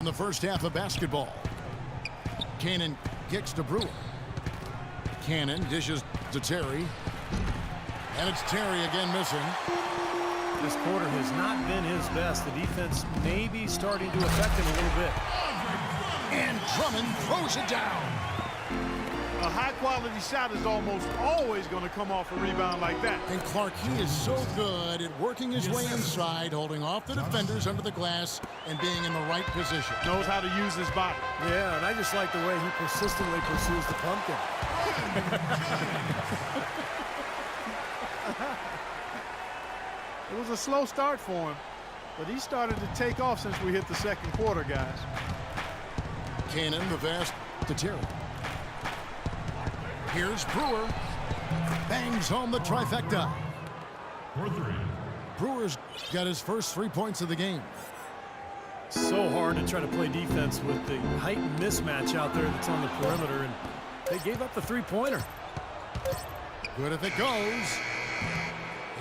the first half of basketball. Cannon kicks to Brewer. Cannon dishes to Terry. And it's Terry again missing. This quarter has not been his best. The defense may be starting to affect him a little bit. And Drummond throws it down. A high-quality shot is almost always going to come off a rebound like that. And Clark, he is so good at working his way inside, holding off the defenders under the glass, and being in the right position. Knows how to use his body. Yeah, and I just like the way he persistently pursues the pumpkin. It was a slow start for him, but he started to take off since we hit the second quarter, guys. Cannon, the vest to Terry. Here's Brewer. Bangs home the trifecta. Brewer's got his first 3 points of the game. So hard to try to play defense with the heightened mismatch out there that's on the perimeter, and they gave up the three-pointer. Good if it goes.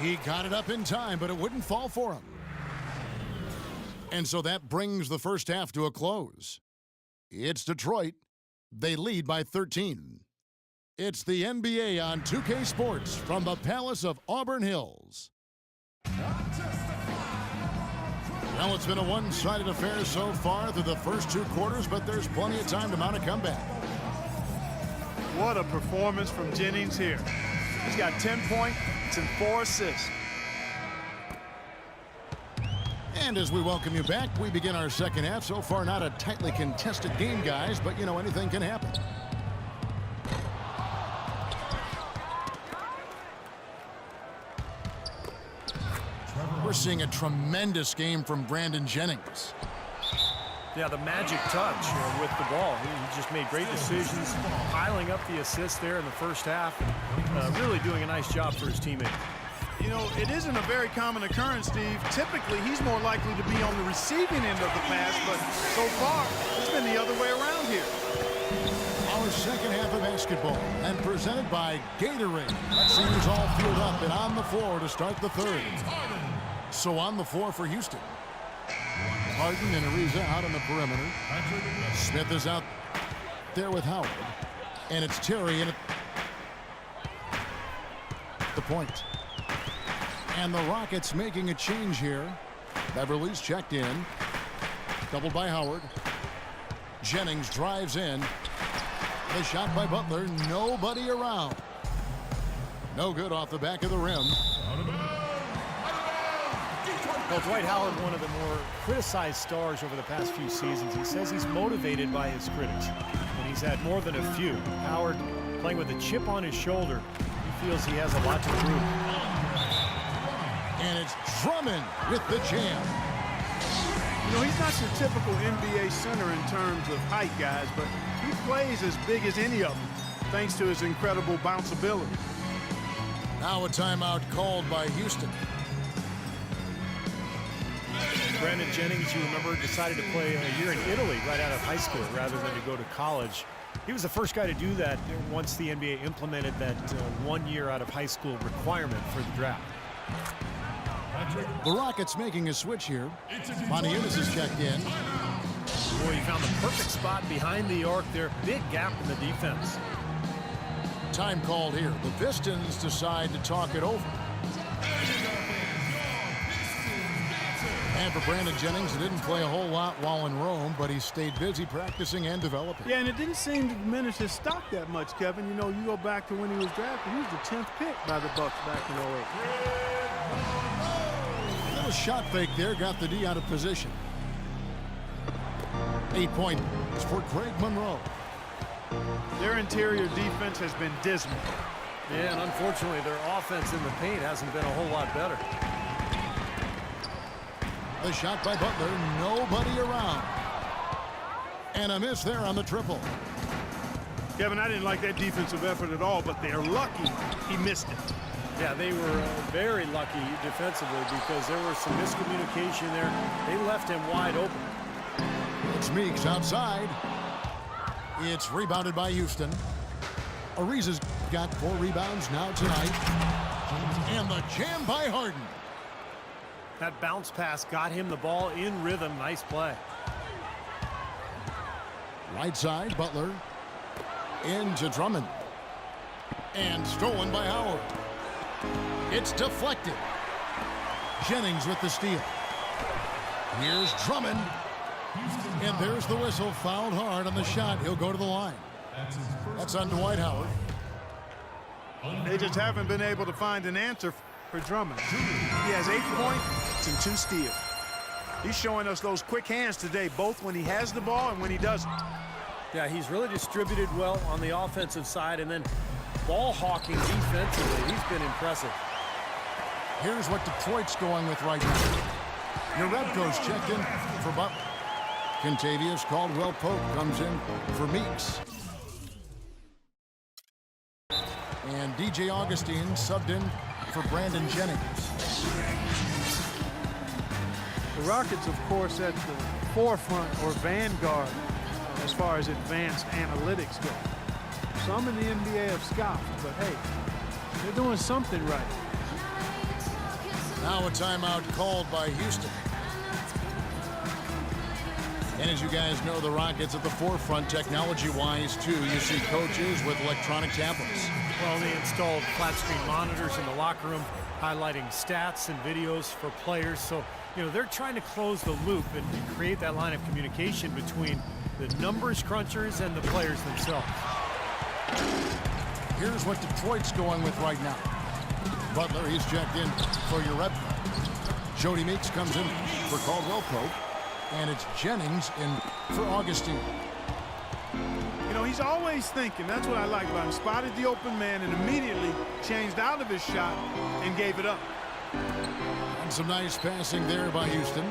He got it up in time, but it wouldn't fall for him. And so that brings the first half to a close. It's Detroit. They lead by 13. It's the NBA on 2K Sports from the Palace of Auburn Hills. Well, it's been a one-sided affair so far through the first 2 quarters, but there's plenty of time to mount a comeback. What a performance from Jennings here. He's got 10 points and 4 assists. And as we welcome you back, we begin our second half. So far, not a tightly contested game, guys, but, you know, anything can happen. We're seeing a tremendous game from Brandon Jennings. Yeah, the magic touch with the ball. He just made great decisions, piling up the assists there in the first half, and really doing a nice job for his teammates. You know, it isn't a very common occurrence, Steve. Typically, he's more likely to be on the receiving end of the pass, but so far, it's been the other way around here. Our second half of basketball, and presented by Gatorade. Seniors all fueled up and on the floor to start the third. So on the floor for Houston. Harden and Ariza out on the perimeter. Smith is out there with Howard. And it's Terry in at the point. And the Rockets making a change here. Beverly's checked in. Doubled by Howard. Jennings drives in. The shot by Butler. Nobody around. No good off the back of the rim. Well, Dwight Howard, one of the more criticized stars over the past few seasons. He says he's motivated by his critics, and he's had more than a few. Howard playing with a chip on his shoulder. He feels he has a lot to prove. And it's Drummond with the jam. You know, he's not your typical NBA center in terms of height, guys, but he plays as big as any of them, thanks to his incredible bounceability. Now a timeout called by Houston. Brandon Jennings, you remember, decided to play a year in Italy right out of high school rather than to go to college. He was the first guy to do that once the NBA implemented that 1 year out of high school requirement for the draft. The Rockets making a switch here. Moniunas is checked in. Boy, he found the perfect spot behind the arc there. Big gap in the defense. Time called here. The Pistons decide to talk it over. And for Brandon Jennings, he didn't play a whole lot while in Rome, but he stayed busy practicing and developing. Yeah, and it didn't seem to diminish his stock that much, Kevin. You know, you go back to when he was drafted, he was the 10th pick by the Bucks back in 08. A little shot fake there, got the D out of position. 8 points for Craig Monroe. Their interior defense has been dismal. Yeah, and unfortunately, their offense in the paint hasn't been a whole lot better. The shot by Butler, nobody around. And a miss there on the triple. Kevin, I didn't like that defensive effort at all, but they're lucky he missed it. Yeah, they were very lucky defensively because there was some miscommunication there. They left him wide open. It's Meeks outside. It's rebounded by Houston. Ariza's got 4 rebounds now tonight. And the jam by Harden. That bounce pass got him the ball in rhythm. Nice play. Right side, Butler. Into Drummond. And stolen by Howard. It's deflected. Jennings with the steal. Here's Drummond. And there's the whistle. Fouled hard on the shot. He'll go to the line. That's on Dwight Howard. They just haven't been able to find an answer for Drummond. He has 8 points and 2 steals. He's showing us those quick hands today, both when he has the ball and when he doesn't. Yeah, he's really distributed well on the offensive side, and then ball hawking defensively. He's been impressive. Here's what Detroit's going with right now. Yarebko's checked in for Butler. Kentavious Caldwell-Pope comes in for Meeks. And DJ Augustine subbed in for Brandon Jennings. The Rockets, of course, at the forefront or vanguard as far as advanced analytics go. Some in the NBA have scoffed, but hey, they're doing something right. Now a timeout called by Houston. And as you guys know, the Rockets at the forefront technology-wise, too. You see coaches with electronic tablets. Well, they installed flat-screen monitors in the locker room, highlighting stats and videos for players. So, you know, they're trying to close the loop and create that line of communication between the numbers crunchers and the players themselves. Here's what Detroit's going with right now. Butler, he's checked in for Yarebko. Jody Meeks comes in for Caldwell-Pope. And it's Jennings in for Augustine. You know, he's always thinking. That's what I like about him. Spotted the open man and immediately changed out of his shot and gave it up. And some nice passing there by Houston.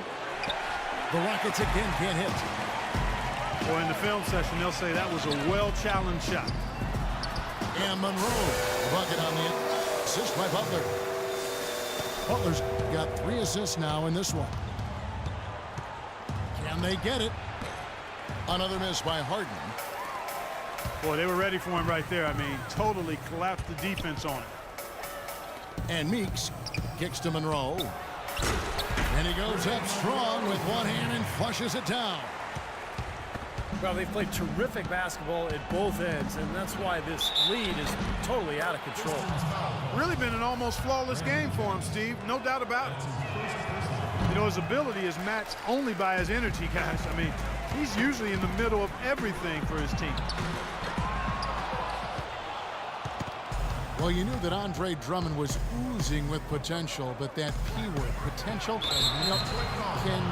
The Rockets again can't hit. Well, in the film session, they'll say that was a well-challenged shot. And Monroe, bucket on the assist by Butler. Butler's got 3 assists now in this one. And they get it. Another miss by Harden. Boy, they were ready for him right there. I mean, totally collapsed the defense on it. And Meeks kicks to Monroe. And he goes up strong with one hand and flushes it down. Well, they've played terrific basketball at both ends, and that's why this lead is totally out of control. Really been an almost flawless game for him, Steve. No doubt about it. You know, his ability is matched only by his energy, guys. I mean, he's usually in the middle of everything for his team. Well, you knew that Andre Drummond was oozing with potential, but that P word, potential, you know, can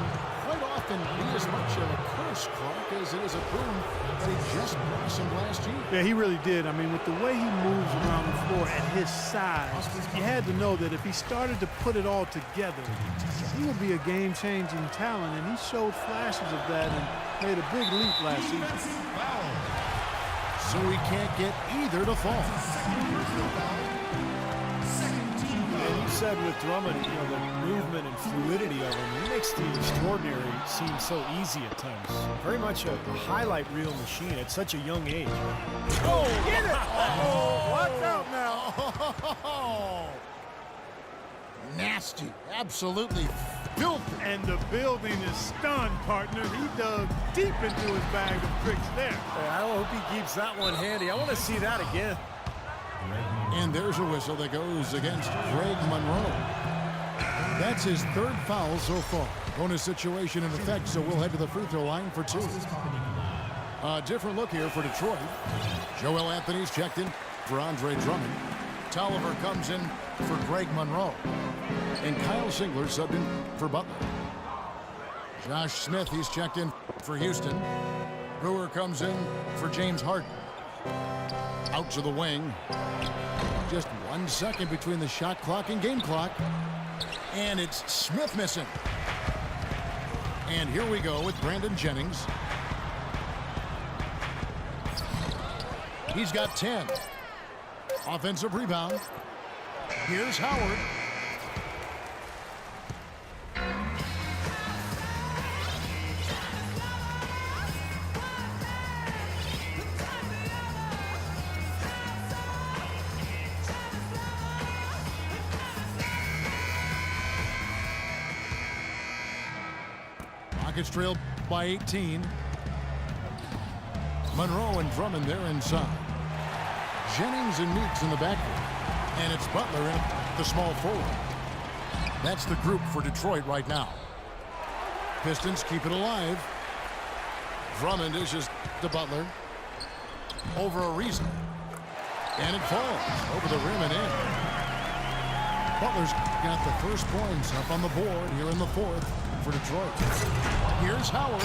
quite often be as much of a curse, Clark, as it is a boon that he just blossomed last year. Yeah, he really did. I mean, with the way he moves around the floor at his size, you had to know that if he started to put it all together, he would be a game-changing talent, and he showed flashes of that and made a big leap last season. So he can't get either to fall. And you said with Drummond, you know, the movement and fluidity of him, he makes the extraordinary seem so easy at times. Very much a highlight reel machine at such a young age. Oh, get it! Oh, watch out now. Nasty, absolutely filthy. And the building is stunned, partner. He dug deep into his bag of tricks there. Hey, I hope he keeps that one handy. I want to see that again. And there's a whistle that goes against Greg Monroe. That's his 3rd foul so far. Bonus situation in effect, so we'll head to the free throw line for 2. A different look here for Detroit. Joel Anthony's checked in for Andre Drummond. Tolliver comes in for Greg Monroe. And Kyle Singler subbed in for Butler. Josh Smith, he's checked in for Houston. Brewer comes in for James Harden. Out to the wing. Just 1 second between the shot clock and game clock. And it's Smith missing. And here we go with Brandon Jennings. He's got 10. Offensive rebound. Here's Howard. Rockets trailed by 18. Monroe and Drummond there inside. Jennings and Meeks in the backcourt. And it's Butler in the small forward. That's the group for Detroit right now. Pistons keep it alive. Drummond dishes to Butler. Over Ariza. And it falls over the rim and in. Butler's got the first points up on the board here in the fourth for Detroit. Here's Howard.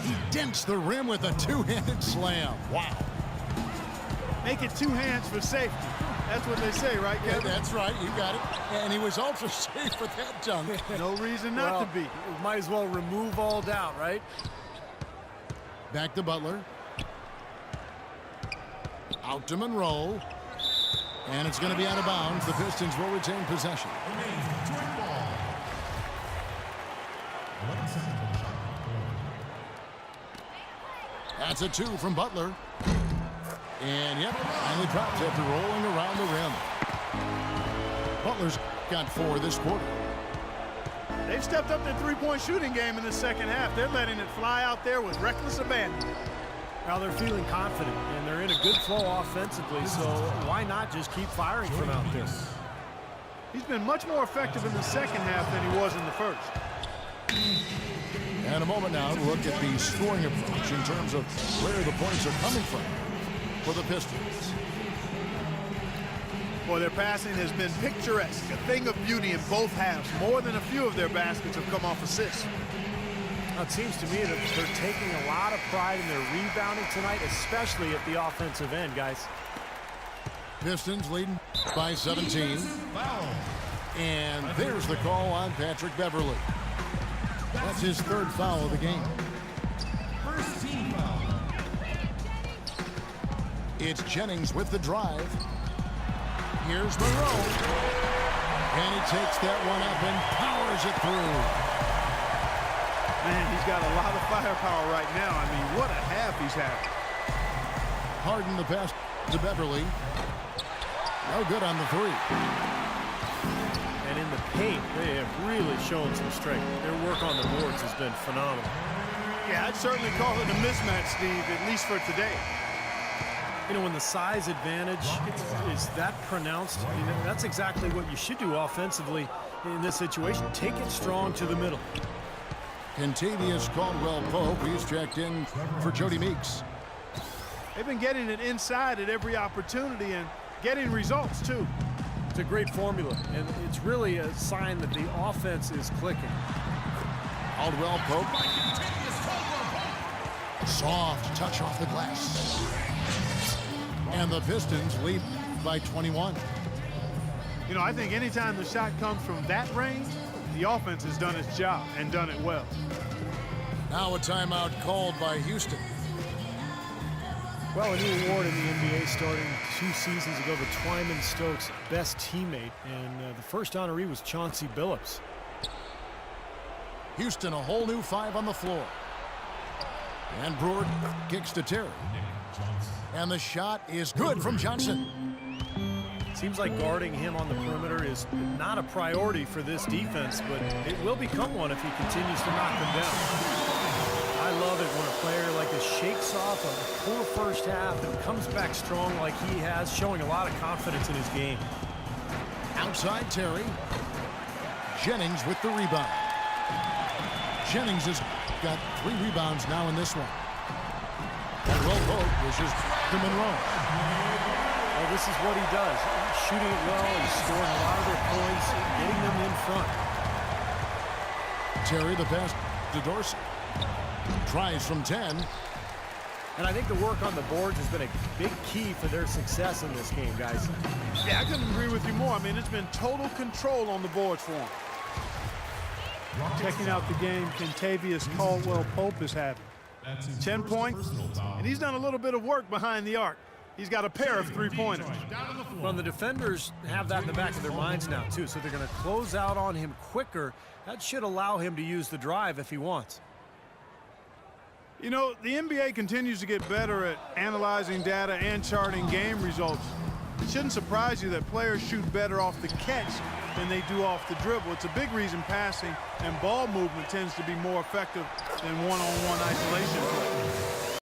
He dents the rim with a two-handed slam. Wow. Make it two hands for safety. That's what they say, right, Kevin? Yeah, that's right. You got it. And he was ultra safe with that dunk. No reason not to be. Might as well remove all doubt, right? Back to Butler. Out to Monroe. And it's going to be out of bounds. The Pistons will retain possession. That's a two from Butler. And yep, finally drops after rolling around the rim. Butler's got 4 this quarter. They've stepped up their three-point shooting game in the second half. They're letting it fly out there with reckless abandon. Now they're feeling confident, and they're in a good flow offensively, so why not just keep firing from out there? He's been much more effective in the second half than he was in the first. And a moment now to look at the scoring approach in terms of where the points are coming from for the Pistons. Boy, their passing has been picturesque, a thing of beauty in both halves. More than a few of their baskets have come off assists. Now, it seems to me that they're taking a lot of pride in their rebounding tonight, especially at the offensive end, guys. Pistons leading by 17. And there's the call on Patrick Beverley. That's his 3rd foul of the game. First team foul. It's Jennings with the drive. Here's Monroe. And he takes that one up and powers it through. Man, he's got a lot of firepower right now. I mean, what a half he's having. Harden the pass to Beverley. No good on the 3. And in the paint, they have really shown some strength. Their work on the boards has been phenomenal. Yeah, I'd certainly call it a mismatch, Steve, at least for today. You know, when the size advantage is that pronounced, you know, that's exactly what you should do offensively in this situation. Take it strong to the middle. Kentavious Caldwell-Pope, he's checked in for Jody Meeks. They've been getting it inside at every opportunity and getting results, too. It's a great formula, and it's really a sign that the offense is clicking. Caldwell-Pope. Soft touch off the glass. And the Pistons lead by 21. You know, I think anytime the shot comes from that range, the offense has done its job and done it well. Now a timeout called by Houston. Well, a new award in the NBA starting 2 seasons ago, the Twyman Stokes best teammate, and the first honoree was Chauncey Billups. Houston, a whole new 5 on the floor. And Brewer kicks to Terry. And the shot is good from Johnson. Seems like guarding him on the perimeter is not a priority for this defense, but it will become one if he continues to knock them down. I love it when a player like this shakes off a poor first half and comes back strong like he has, showing a lot of confidence in his game. Outside Terry. Jennings with the rebound. Jennings has got 3 rebounds now in this one. Caldwell-Pope wishes to Monroe. Well, this is what he does. He's shooting it well, he's scoring a lot of their points, getting them in front. Terry the pass to Dorsey. Tries from 10. And I think the work on the boards has been a big key for their success in this game, guys. Yeah, I couldn't agree with you more. I mean, it's been total control on the boards for him. Checking out the game, Kentavious Caldwell-Pope is having 10 points, and he's done a little bit of work behind the arc. He's got a pair of 3-pointers. Well, the defenders have that in the back of their minds now, too, so they're going to close out on him quicker. That should allow him to use the drive if he wants. You know, the NBA continues to get better at analyzing data and charting game results. It shouldn't surprise you that players shoot better off the catch than they do off the dribble. It's a big reason passing and ball movement tends to be more effective than one-on-one isolation play.